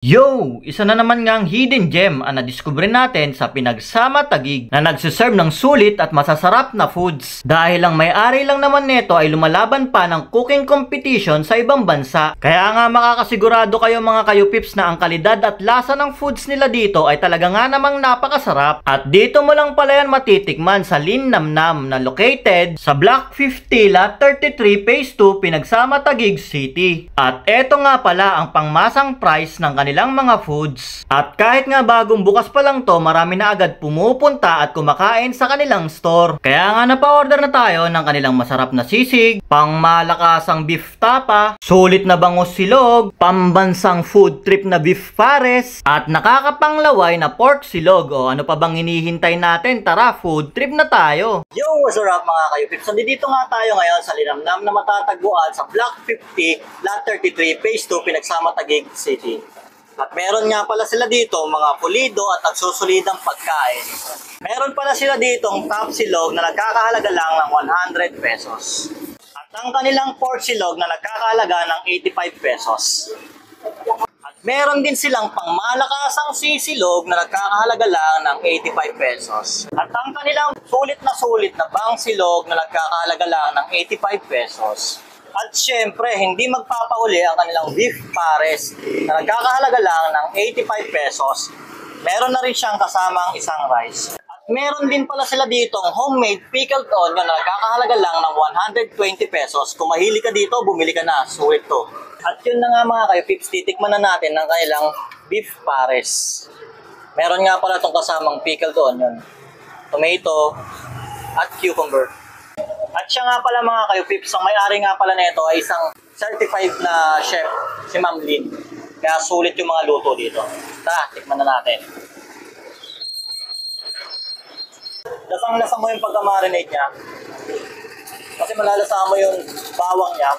Yo! Isa na naman ngang hidden gem ang nadiskubre natin sa Pinagsama Taguig na nagsiserve ng sulit at masasarap na foods. Dahil ang may-ari lang naman nito ay lumalaban pa ng cooking competition sa ibang bansa. Kaya nga makakasigurado kayo mga kayo-pips na ang kalidad at lasa ng foods nila dito ay talaga nga namang napakasarap. At dito mo lang pala yan matitikman sa Lin Nam Nam na located sa Block 50 Lot 33 Phase 2 Pinagsama Taguig City. At eto nga pala ang pangmasang price ng kanilang mga foods. At kahit nga bagong bukas pa lang to, marami na agad pumupunta at kumakain sa kanilang store. Kaya nga napa-order na tayo ng kanilang masarap na sisig, pangmalakasang beef tapa, sulit na bangus silog, pambansang food trip na beef pares, at nakakapanglaway na pork silog. O ano pa bang hinihintay natin? Tara, food trip na tayo! Yo, what's up mga kayo-pips? Nandito nga tayo ngayon sa Lin Nam Nam na matatagpuan sa Block 50, Lot 33, Phase 2, Pinagsama Taguig City. At meron nga pala sila dito mga pulido at nagsusulidang pagkain. Meron pala sila ditong top silog na nagkakahalaga lang ng 100 pesos. At ang kanilang pork silog na nagkakahalaga ng 85 pesos. At meron din silang pangmalakasang sisilog na nagkakahalaga lang ng 85 pesos. At ang kanilang sulit na bang silog na nagkakahalaga lang ng 85 pesos. At syempre, hindi magpapauli ang kanilang beef pares na nagkakahalaga lang ng 85 pesos. Meron na rin siyang kasamang isang rice. At meron din pala sila ditong homemade pickled onion na nagkakahalaga lang ng 120 pesos. Kung mahilig ka dito, bumili ka na. Sulit to. At yun na nga mga kayo-pips, titikman na natin ng kanilang beef pares. Meron nga pala itong kasamang pickled onion, tomato, at cucumber. At siya nga pala mga kayo-pips, ang may-ari nga pala nito ay isang certified na chef, si Ma'am Lin. Kaya sulit yung mga luto dito. Tara, tikman na natin. Lasang-lasa mo yung pagka-marinate niya. Kasi malalasa mo yung bawang niya.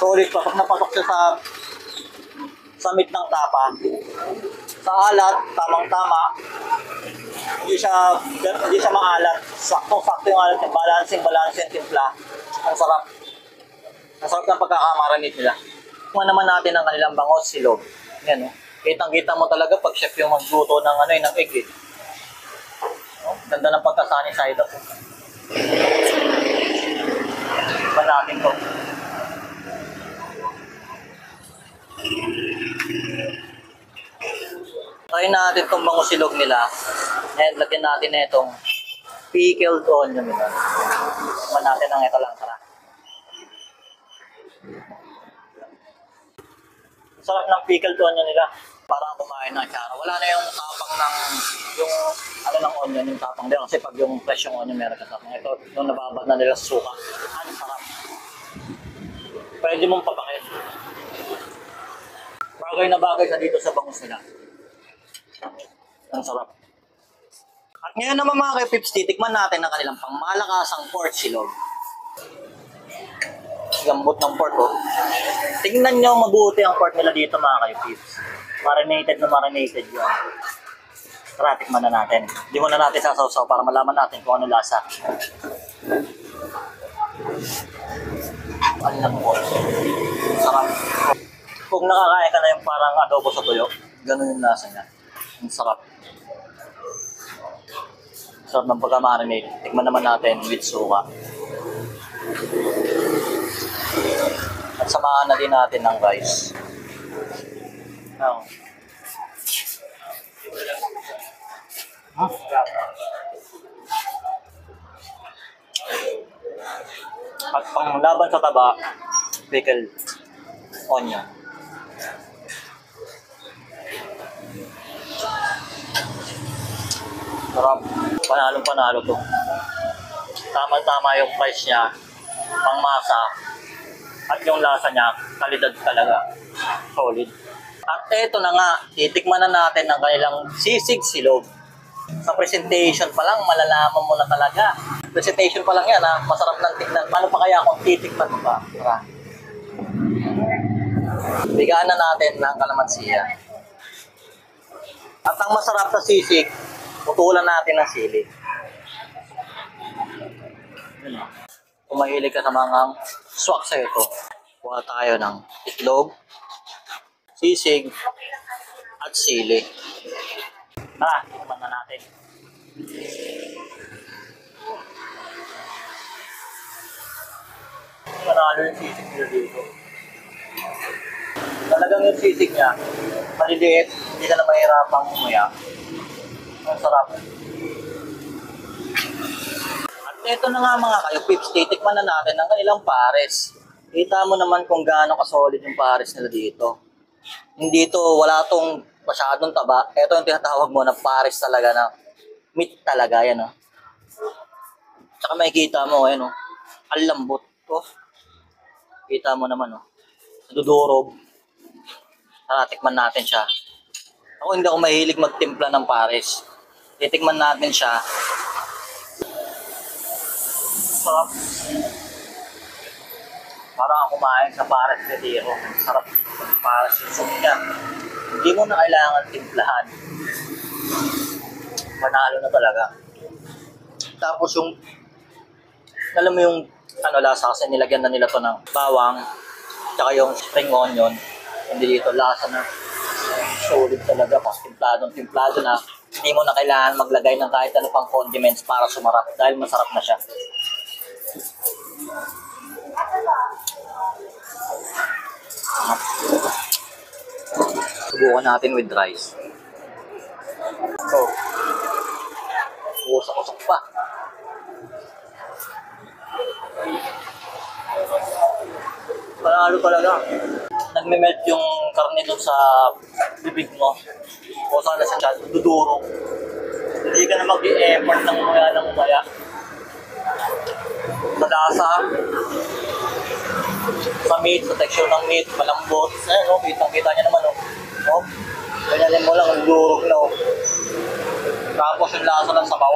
Sulit, pasok na pasok siya sa meat ng tapa. Sa alat, tamang-tama. Hindi siya maalat. Saktong-sakto yung alat niya. Balancing timpla. Ang sarap. Ang sarap ng pagkakamarinate nila. Tingnan naman natin ang kanilang bangos silog. Yan, oh. Kitang-kita mo talaga pag chef yung magluto ng ng egg. Oh, ganda ng pagkasani side up. Iba natin to. Try natin itong bangus silog nila. And lagyan natin na itong pickled onion nila. Tignan natin ang ito lang. Tara. Sarap ng pickled onion nila. Parang kumain ng atsara. Wala na yung tapang ng ng onion, yung tapang nila. Kasi pag yung fresh yung onion meron ka tapang. Ito, yung nababad na nila sa suka. Ang sarap. Pwede mong papakit. Bagay na bagay sa dito sa bangus nila. Ang sarap. At ngayon naman mga kayo-pips, titikman natin ang kanilang pangmalakasang pork silog. Gambot ng pork, oh. Tingnan nyo mabuti ang pork nila dito mga kayo-pips. Marinated yun. Tara, tikman na natin. Hindi mo na natin sasawsaw para malaman natin kung ano lasa. Ano na pork. Sarap. Kung nakakain ka na yung parang adobo sa tuyo, ganun yung lasa niya. Ang sarap. Sarap ng pagka-marinate. Tikman naman natin with suka. At samahan na din natin ng rice. Now. At pang laban sa taba, pickled onion. Sarap. Panalo to. Tama-tama yung price niya, pangmasa, at yung lasa niya, kalidad talaga. Solid. At eto na nga, titikman na natin ang kanilang sisig silog. Sa presentation pa lang, malalaman mo na talaga. Presentation pa lang yan, ha? Masarap ng tignan. Paano pa kaya kung titikman mo pa? Tara. Bigaan na natin ng kalamansiya. At ang masarap sa sisig, putulan natin ng sili. Kung mahilig ka sa mga swak sa ito, kuha tayo ng itlog, sisig, at sili. Tara, tikman na natin. Maralo yung sisig nila dito. Talagang yung sisig niya, maliliit, hindi ka na mahirapang umaya. Ang sarap. At ito na nga mga kayo, pips, titikman na natin ang kanilang pares. Kita mo naman kung gaano kasolid yung pares nila dito. Hindi to, wala tong masyadong taba. Ito yung tinatawag mo na pares talaga na meat talaga, yan o. Tsaka makikita mo, yan o, ang lambot ko. Kita mo naman o, nadudurog. Tara, tikman natin siya. Ako hindi ako mahilig magtimpla ng pares. Titikman natin siya. Sarap. Parang ako kumain sa pares de tiro. Sarap ng pares yung soup niya. Hindi mo na kailangan timplahan. Panalo na talaga. Tapos yung, alam mo yung lasa kasi nilagyan na nila to ng bawang, tsaka yung spring onion. Hindi dito lasa na solid talaga. Pas timplado na. Hindi mo na kailangan maglagay ng kahit ano pang condiments para sumarap dahil masarap na siya. Subukan natin with rice. So, usok-usok pa. Panalo talaga. Nagme-melt yung karne dun sa bibig mo. O sana siya dudurog. Hindi ka na mag-i-effort ng umaya. Malasa. Sa meat, sa texture ng meat, malambot. Ayun, no? Kitang-kita niya naman, no? No? Ganyan mo lang, ang durog na, no? Tapos yung lasa ng sabaw.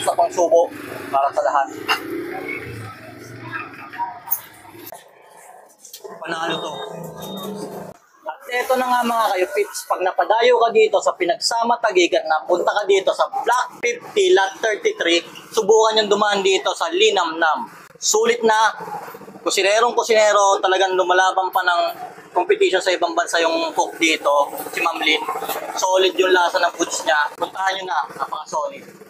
Sa pang subo, para sa lahat. Panalo to. At eto na nga mga kayo, pips, pag napadayo ka dito sa Pinagsama Taguig at napunta ka dito sa Block 50, Lot 33, subukan yung dumaan dito sa Linamnam. Sulit na, kusinero, talagang lumalaban pa ng competition sa ibang bansa yung cook dito, si Ma'am Lynn. Solid yung lasa ng foods niya. Puntahan nyo na, napaka-solid.